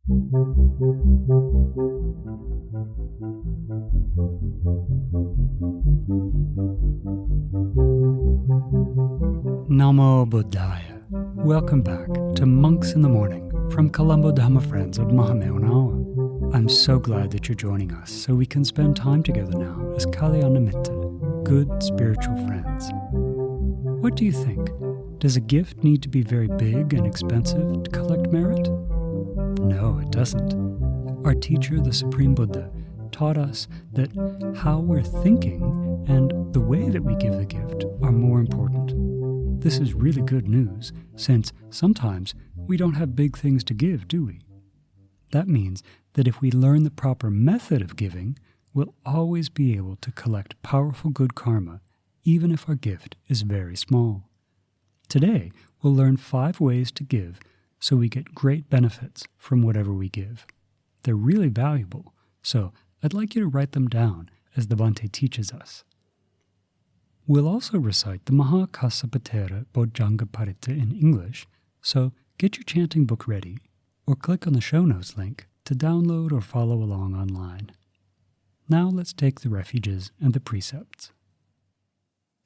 Namo Buddhaya. Welcome back to Monks in the Morning from Colombo Dhamma Friends of Mahameonawa. I'm so glad that you're joining us so we can spend time together now as Kalyanamitta, good spiritual friends. What do you think? Does a gift need to be very big and expensive to collect merit? No, it doesn't. Our teacher, the Supreme Buddha, taught us that how we're thinking and the way that we give the gift are more important. This is really good news, since sometimes we don't have big things to give, do we? That means that if we learn the proper method of giving, we'll always be able to collect powerful good karma, even if our gift is very small. Today, we'll learn 5 ways to give so we get great benefits from whatever we give. They're really valuable, so I'd like you to write them down as the Bhante teaches us. We'll also recite the Mahakassapatera Bojjhanga Paritta in English, so get your chanting book ready, or click on the show notes link to download or follow along online. Now let's take the refuges and the precepts.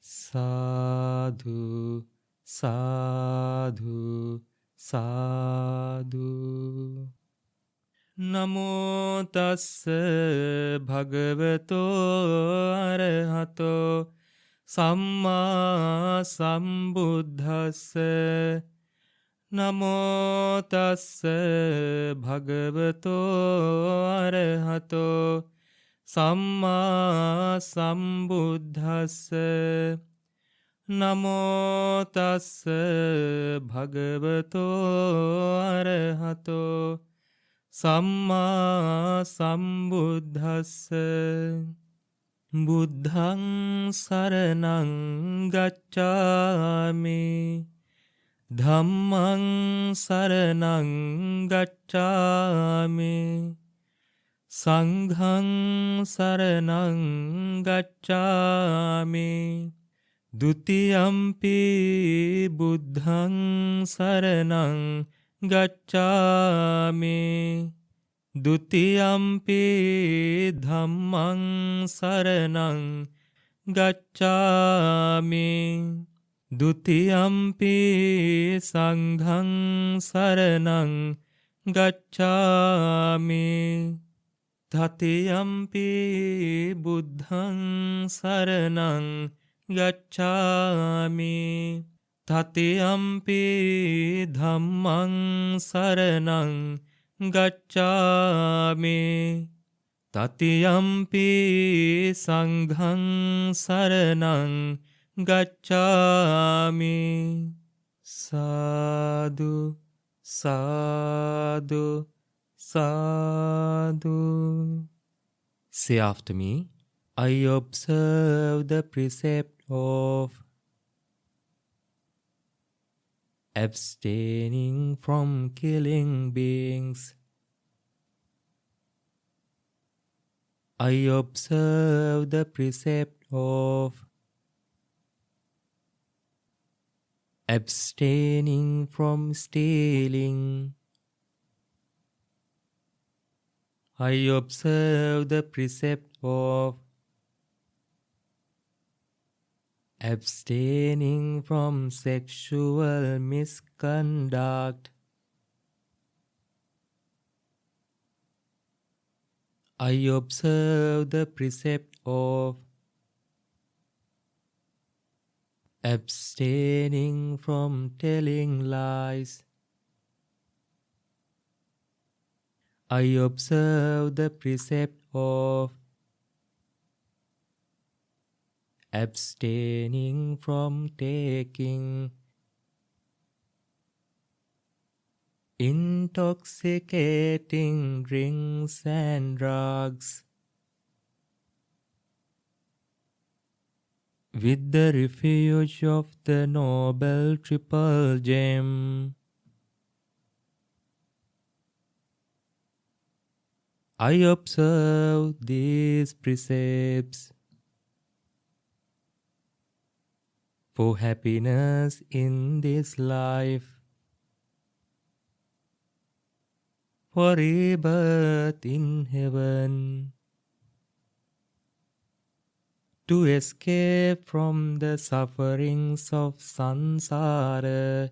Sadhu, sadhu, sadhu. Namo tassa bhagavato arahato samma sambuddhassa. Namo tassa bhagavato arahato samma sambuddhassa. Namo tassa bhagavato arahato samma sambuddhassa. Buddhaṃ saraṇaṃ gacchāmi. Dhammaṃ saraṇaṃ gacchāmi. Saṅghaṃ saraṇaṃ gacchāmi. Dutiyampi buddhaṃ saraṇaṃ gacchāmi. Dutiyampi dhammaṃ saraṇaṃ gacchāmi. Dutiyampi saṅghaṃ saraṇaṃ gacchāmi. Tatiyampi buddhaṃ saraṇaṃ gacchāmi. Tatiyampi dhammaṃ saraṇaṃ gacchāmi. Tatiyampi saṅghaṃ saraṇaṃ gacchāmi. Sadhu, sadhu, sadhu. Say after me, I observe the precept of abstaining from killing beings. I observe the precept of abstaining from stealing. I observe the precept of abstaining from sexual misconduct. I observe the precept of abstaining from telling lies. I observe the precept of abstaining from taking intoxicating drinks and drugs. With the refuge of the Noble Triple Gem, I observe these precepts for happiness in this life for rebirth in heaven, to escape from the sufferings of samsara.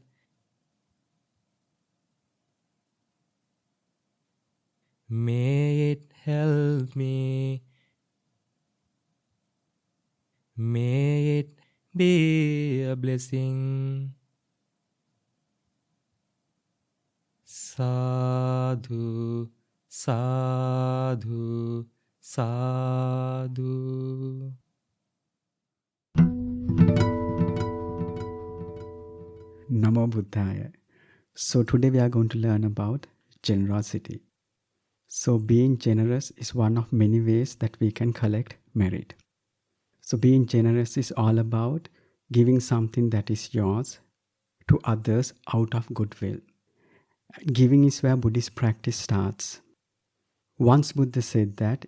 May it help me. May it be a blessing. Sadhu, sadhu, sadhu. Namo Buddhaya. So today we are going to learn about generosity. So being generous is one of many ways that we can collect merit. So being generous is all about giving something that is yours to others out of goodwill. Giving is where Buddhist practice starts. Once Buddha said that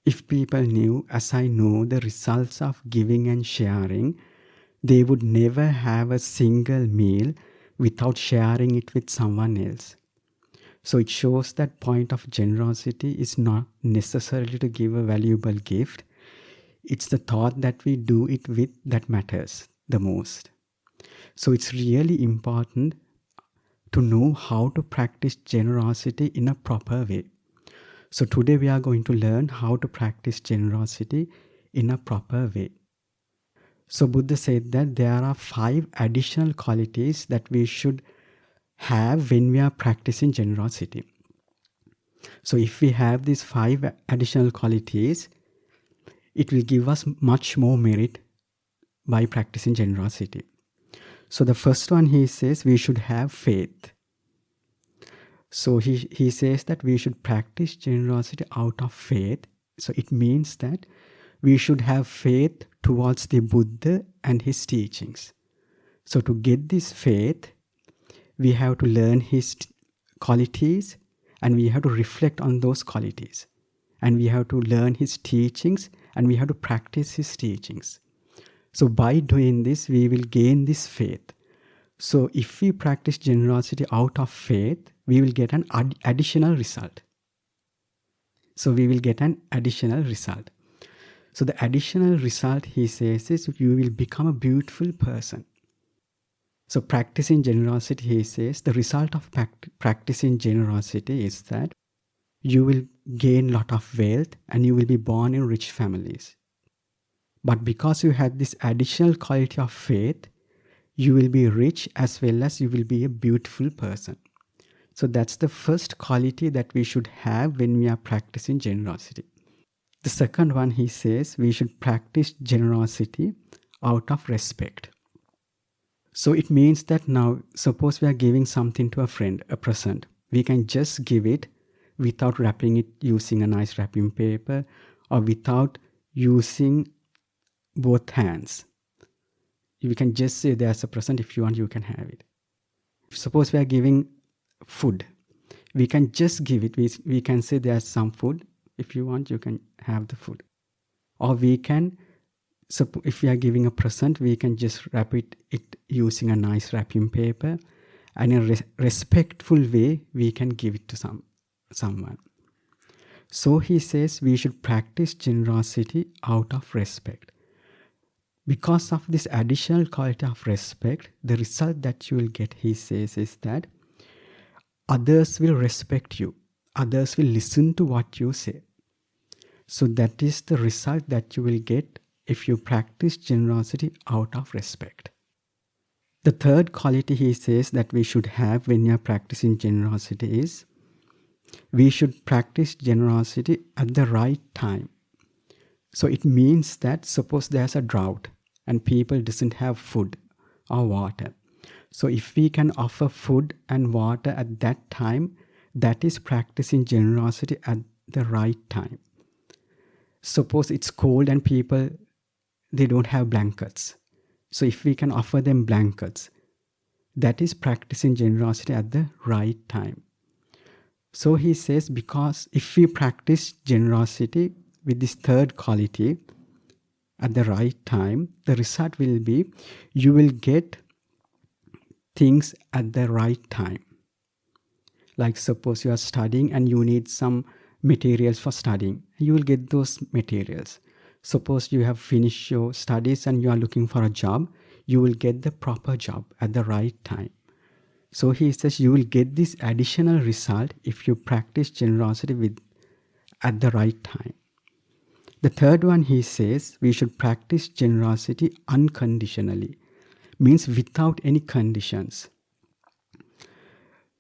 if people knew, as I know, the results of giving and sharing, they would never have a single meal without sharing it with someone else. So it shows that point of generosity is not necessarily to give a valuable gift. It's the thought that we do it with that matters the most. So it's really important to know how to practice generosity in a proper way. So today we are going to learn how to practice generosity in a proper way. So Buddha said that there are 5 additional qualities that we should have when we are practicing generosity. So if we have these 5 additional qualities, it will give us much more merit by practicing generosity. So the first one, he says we should have faith. So he says that we should practice generosity out of faith. So it means that we should have faith towards the Buddha and his teachings. So to get this faith, we have to learn his qualities and we have to reflect on those qualities. And we have to learn his teachings and we have to practice his teachings. So by doing this, we will gain this faith. So if we practice generosity out of faith, we will get an additional result. So we will get an additional result. So the additional result, he says, is you will become a beautiful person. So practicing generosity, he says, the result of practicing generosity is that you will gain a lot of wealth and you will be born in rich families. But because you had this additional quality of faith, you will be rich as well as you will be a beautiful person. So that's the first quality that we should have when we are practicing generosity. The second one, he says, we should practice generosity out of respect. So it means that now, suppose we are giving something to a friend, a present. We can just give it without wrapping it using a nice wrapping paper or without using both hands. You can just say there's a present, if you want, you can have it. Suppose we are giving food. We can just give it. We can say there's some food. If you want, you can have the food. Or we can, if we are giving a present, we can just wrap it using a nice wrapping paper. And in a respectful way, we can give it to someone. So he says we should practice generosity out of respect. Because of this additional quality of respect, the result that you will get, he says, is that others will respect you. Others will listen to what you say. So that is the result that you will get if you practice generosity out of respect. The third quality he says that we should have when you are practicing generosity is we should practice generosity at the right time. So it means that suppose there's a drought and people doesn't have food or water. So if we can offer food and water at that time, that is practicing generosity at the right time. Suppose it's cold and people, they don't have blankets. So if we can offer them blankets, that is practicing generosity at the right time. So he says, because if we practice generosity with this third quality at the right time, the result will be you will get things at the right time. Like suppose you are studying and you need some materials for studying. You will get those materials. Suppose you have finished your studies and you are looking for a job. You will get the proper job at the right time. So he says you will get this additional result if you practice generosity at the right time. The third one, he says we should practice generosity unconditionally, means without any conditions.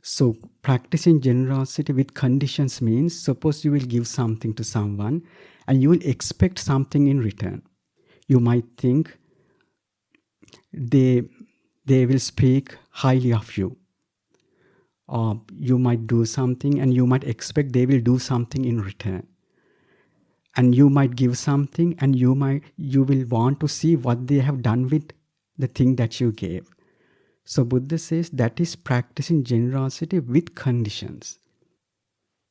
So practicing generosity with conditions means suppose you will give something to someone and you will expect something in return. You might think they will speak highly of you. Or you might do something and you might expect they will do something in return. And you might give something and you will want to see what they have done with the thing that you gave. So Buddha says that is practicing generosity with conditions.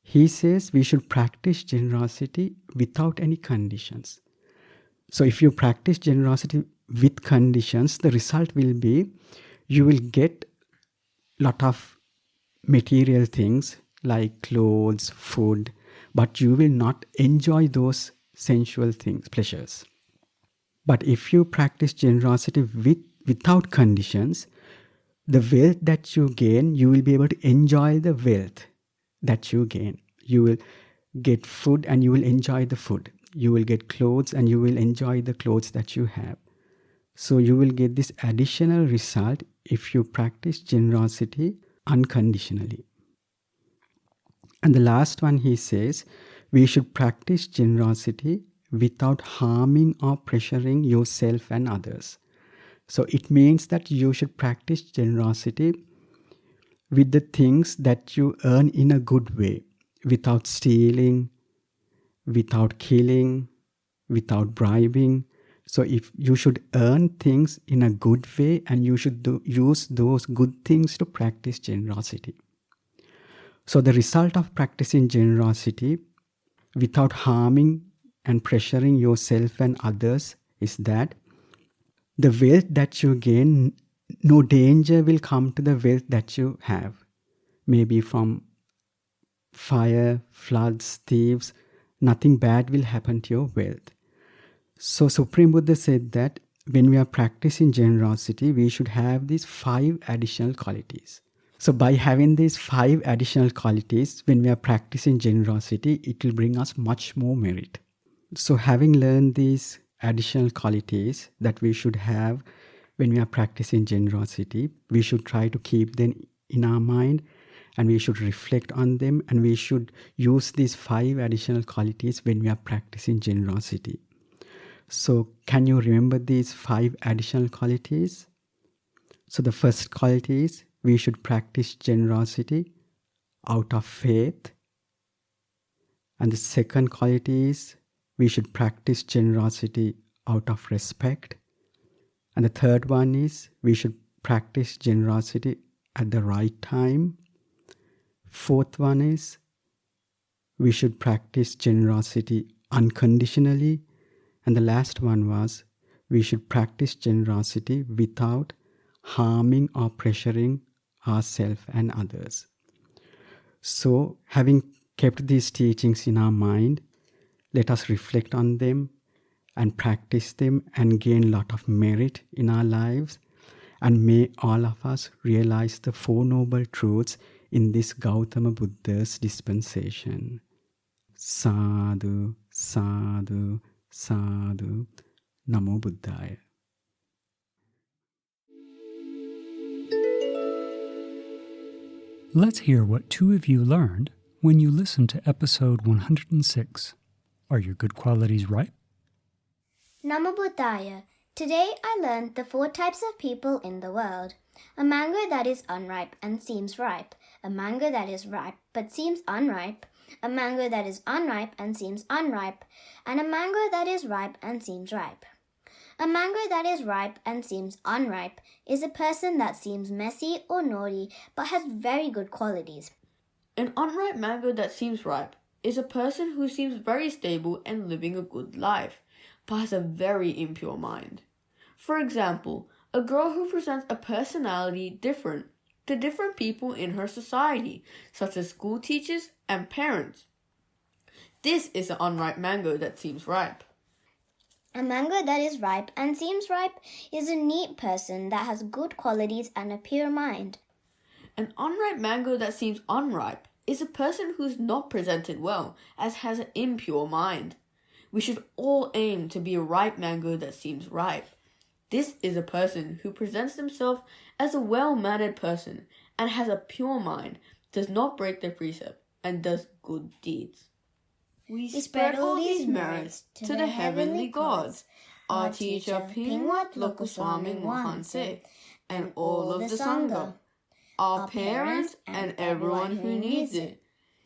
He says we should practice generosity without any conditions. So if you practice generosity with conditions, the result will be you will get a lot of material things like clothes, food, but you will not enjoy those sensual things, pleasures. But if you practice generosity without conditions, the wealth that you gain, you will be able to enjoy the wealth that you gain. You will get food and you will enjoy the food. You will get clothes and you will enjoy the clothes that you have. So you will get this additional result if you practice generosity unconditionally. And the last one, he says, we should practice generosity without harming or pressuring yourself and others. So it means that you should practice generosity with the things that you earn in a good way, without stealing, without killing, without bribing. So if you should earn things in a good way and you should use those good things to practice generosity. So the result of practicing generosity without harming and pressuring yourself and others is that the wealth that you gain, no danger will come to the wealth that you have. Maybe from fire, floods, thieves, nothing bad will happen to your wealth. So Supreme Buddha said that when we are practicing generosity, we should have these 5 additional qualities. So by having these 5 additional qualities, when we are practicing generosity, it will bring us much more merit. So having learned these additional qualities that we should have when we are practicing generosity, we should try to keep them in our mind and we should reflect on them and we should use these 5 additional qualities when we are practicing generosity. So can you remember these 5 additional qualities? So the first quality is we should practice generosity out of faith. And the second quality is we should practice generosity out of respect. And the third one is we should practice generosity at the right time. Fourth one is we should practice generosity unconditionally. And the last one was we should practice generosity without harming or pressuring ourselves and others. So having kept these teachings in our mind, let us reflect on them and practice them and gain a lot of merit in our lives. And may all of us realize the 4 noble truths in this Gautama Buddha's dispensation. Sadhu, sadhu, sadhu. Namo Buddhaya. Let's hear what 2 of you learned when you listened to episode 106. Are your good qualities ripe? Namo Buddhaya. Today I learned the 4 types of people in the world. A mango that is unripe and seems ripe. A mango that is ripe but seems unripe. A mango that is unripe and seems unripe. And a mango that is ripe and seems ripe. A mango that is ripe and seems unripe is a person that seems messy or naughty but has very good qualities. An unripe mango that seems ripe is a person who seems very stable and living a good life, but has a very impure mind. For example, a girl who presents a personality different to different people in her society, such as school teachers and parents. This is an unripe mango that seems ripe. A mango that is ripe and seems ripe is a neat person that has good qualities and a pure mind. An unripe mango that seems unripe is a person who's not presented well, as has an impure mind. We should all aim to be a ripe mango that seems ripe. This is a person who presents themselves as a well-mannered person and has a pure mind, does not break the precept, and does good deeds. We spread all these merits to the heavenly gods, our teacher Pingwat Lokuswami Mohanse, and all of the Sangha, our parents and everyone who needs it.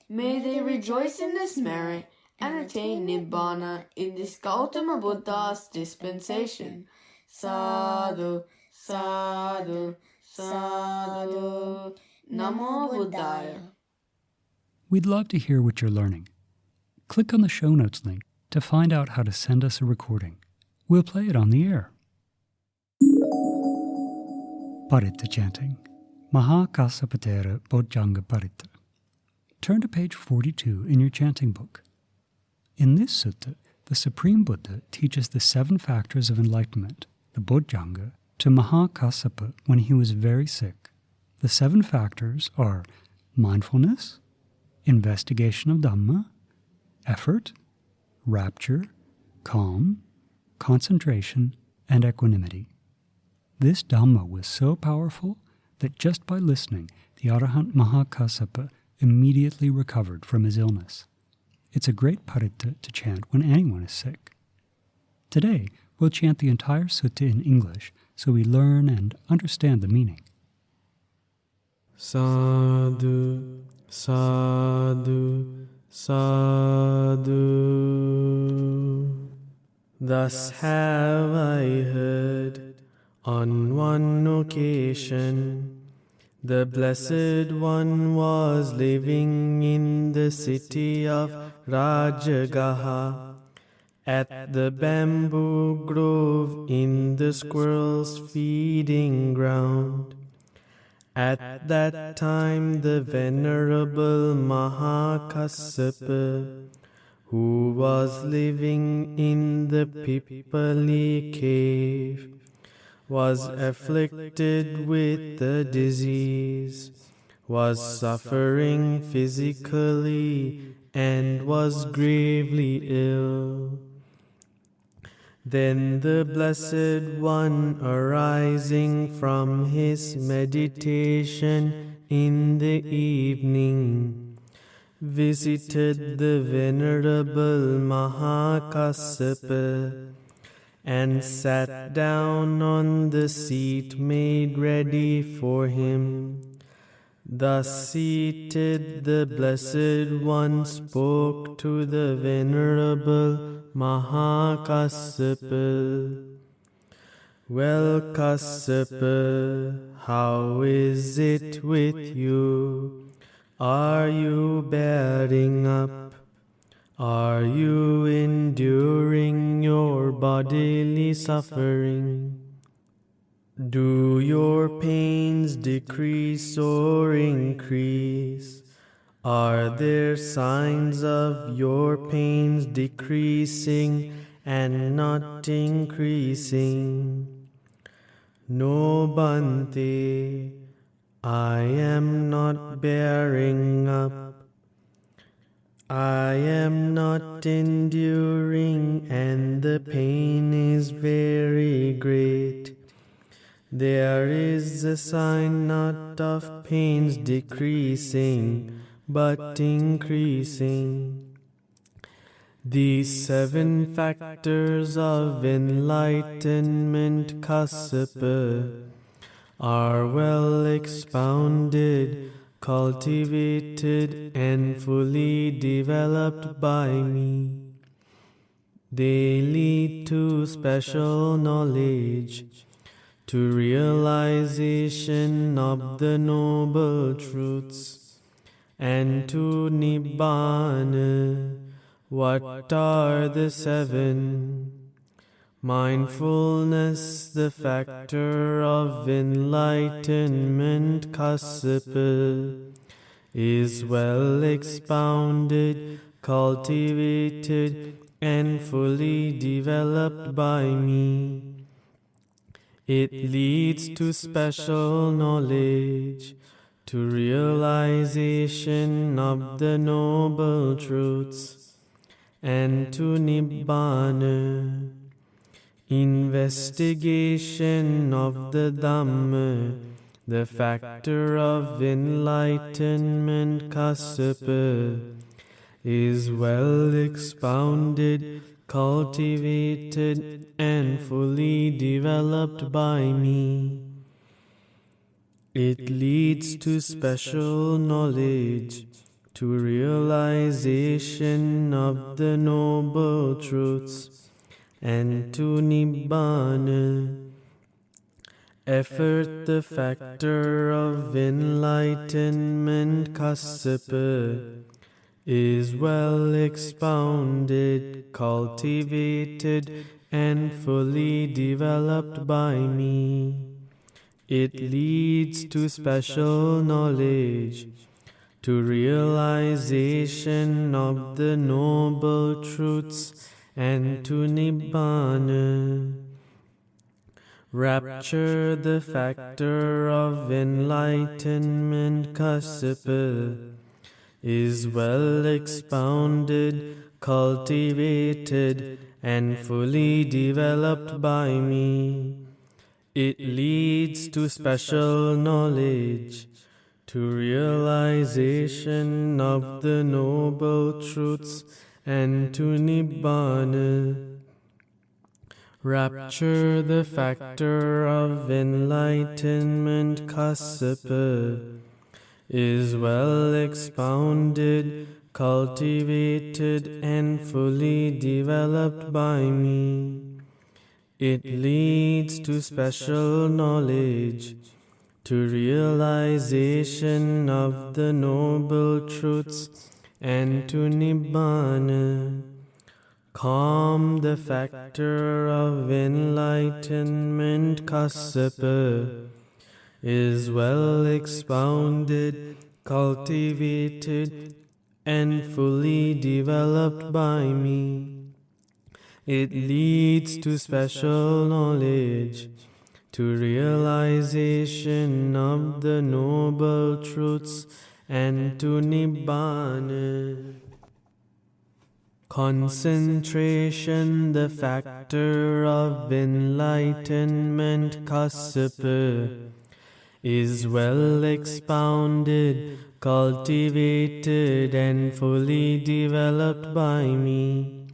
May they rejoice in this merit and attain Nibbana in this Gautama Buddha's dispensation. Sadhu, sadhu, sadhu. Namo Buddhaya. We'd love to hear what you're learning. Click on the show notes link to find out how to send us a recording. We'll play it on the air. Paritta chanting. Mahakassapatera Bojjhanga Paritta. Turn to page 42 in your chanting book. In this sutta, the Supreme Buddha teaches the 7 factors of enlightenment, the Bojjhanga, to Mahakassapa when he was very sick. The 7 factors are mindfulness, investigation of Dhamma, effort, rapture, calm, concentration, and equanimity. This Dhamma was so powerful that just by listening, the Arahant Mahakassapa immediately recovered from his illness. It's a great paritta to chant when anyone is sick. Today, we'll chant the entire sutta in English so we learn and understand the meaning. Sadhu, sadhu, sadhu. Thus have I heard on one occasion the Blessed One was living in the city of Rajagaha at the bamboo grove in the squirrel's feeding ground. At that time the Venerable Mahakassapa, who was living in the Pipali cave, was afflicted with the disease, was suffering physically, and was gravely ill. Then the Blessed One, arising from his meditation in the evening, visited the Venerable Mahakassapa and sat down on the seat made ready for him. Thus seated, the Blessed One spoke to the Venerable Mahakassapa. Well, Kassapa, how is it with you? Are you bearing up? Are you enduring your bodily suffering? Do your pains decrease or increase? Are there signs of your pains decreasing and not increasing? No, Bhante, I am not bearing up. I am not enduring, and the pain is very great. There is a sign not of pains decreasing, but increasing. These 7 factors of enlightenment, Kassapa, are well expounded, cultivated, and fully developed by me. They lead to special knowledge, to realization of the noble truths, and to Nibbana. What are the 7? Mindfulness, the factor of enlightenment, Kassapa, is well expounded, cultivated, and fully developed by me. It leads to special knowledge, to realization of the noble truths, and to Nibbana, investigation of the Dhamma, the factor of enlightenment, Kassapa, is well expounded, cultivated, and fully developed by me. It leads to special knowledge, to realization of the noble truths, and to Nibbana. Effort, the factor of enlightenment, Kassapa, is well expounded, cultivated, and fully developed by me. It leads to special knowledge, to realization of the noble truths, and to Nibbana. Rapture, the factor of enlightenment, Kassapa, is well expounded, cultivated, and fully developed by me. It leads to special knowledge, to realization of the noble truths, and to Nibbana. Rapture, the factor of enlightenment, Kassapa, is well expounded, cultivated, and fully developed by me. It leads to special knowledge, to realization of the noble truths, and to Nibbana. Calm, the factor of enlightenment, Kassapa, is well expounded, cultivated, and fully developed by me. It leads to special knowledge, to realization of the noble truths, and to Nibbana. Concentration, the factor of enlightenment, Kassapa, is well expounded, cultivated, and fully developed by me.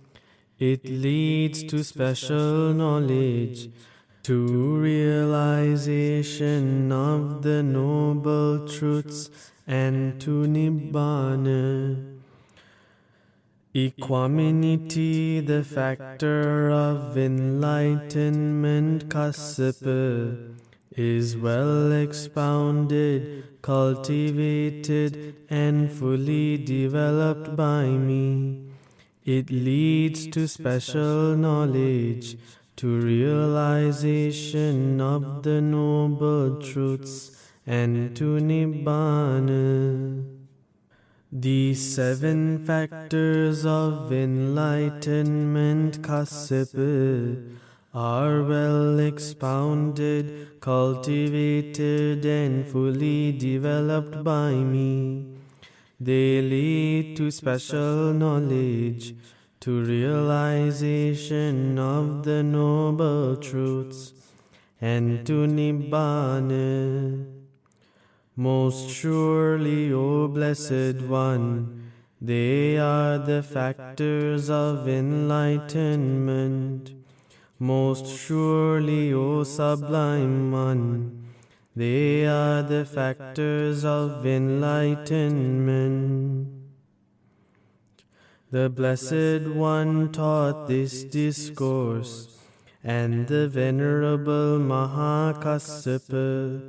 It leads to special knowledge, to realization of the noble truths, and to Nibbana. Equanimity, the factor of enlightenment, Kassapa, is well expounded, cultivated, and fully developed by me. It leads to special knowledge, to realization of the noble truths, and to Nibbana. The 7 factors of enlightenment, Kassapa, are well expounded, cultivated, and fully developed by me. They lead to special knowledge, to realization of the noble truths, and to Nibbana. Most surely, O Blessed One, they are the factors of enlightenment. Most surely, O Sublime One, they are the factors of enlightenment. The Blessed One taught this discourse, and the Venerable Mahakassapa,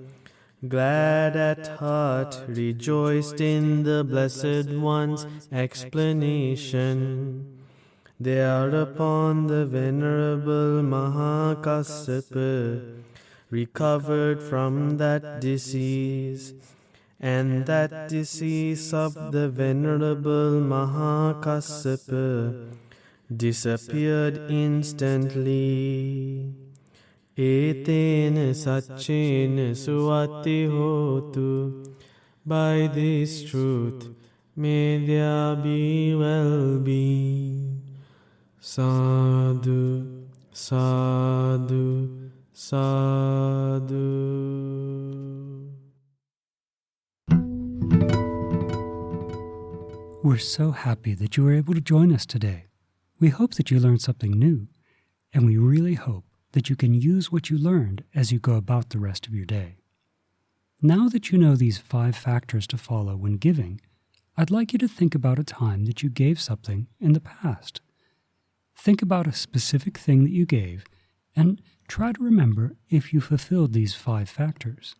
glad at heart, rejoiced in the Blessed One's explanation. Thereupon the Venerable Mahakassapa recovered from that disease, and that disease of the Venerable Mahakassapa disappeared instantly. Etena Satchena Suati Hotu. By this truth may there be well-being. Sadhu, sadhu, sadhu. We're so happy that you were able to join us today. We hope that you learned something new, and we really hope that you can use what you learned as you go about the rest of your day. Now that you know these 5 factors to follow when giving, I'd like you to think about a time that you gave something in the past. Think about a specific thing that you gave and try to remember if you fulfilled these 5 factors.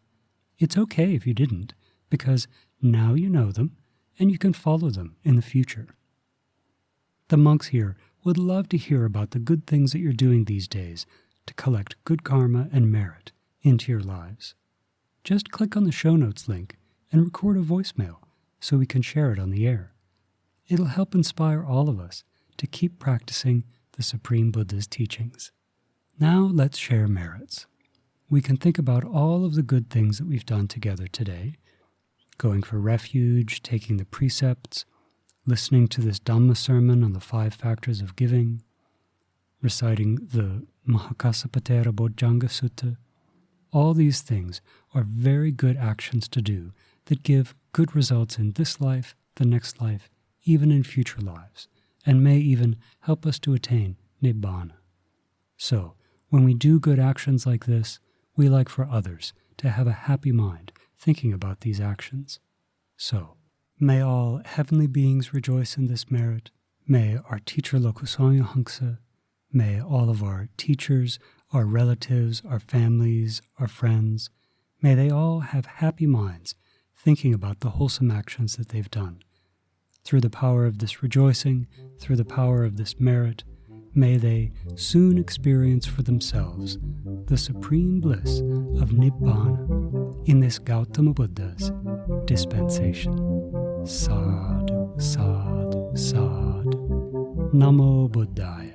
It's okay if you didn't, because now you know them and you can follow them in the future. The monks here would love to hear about the good things that you're doing these days to collect good karma and merit into your lives. Just click on the show notes link and record a voicemail so we can share it on the air. It'll help inspire all of us to keep practicing the Supreme Buddha's teachings. Now let's share merits. We can think about all of the good things that we've done together today: going for refuge, taking the precepts, listening to this Dhamma sermon on the 5 factors of giving, reciting the Mahakassapatera Bojjhanga Sutta. All these things are very good actions to do that give good results in this life, the next life, even in future lives, and may even help us to attain Nibbana. So, when we do good actions like this, we like for others to have a happy mind thinking about these actions. So, may all heavenly beings rejoice in this merit. May our teacher Lokusanya Hangsa, may all of our teachers, our relatives, our families, our friends, may they all have happy minds thinking about the wholesome actions that they've done. Through the power of this rejoicing, through the power of this merit, may they soon experience for themselves the supreme bliss of Nibbana in this Gautama Buddha's dispensation. Sadhu, sadhu, sadhu. Namo Buddhaya.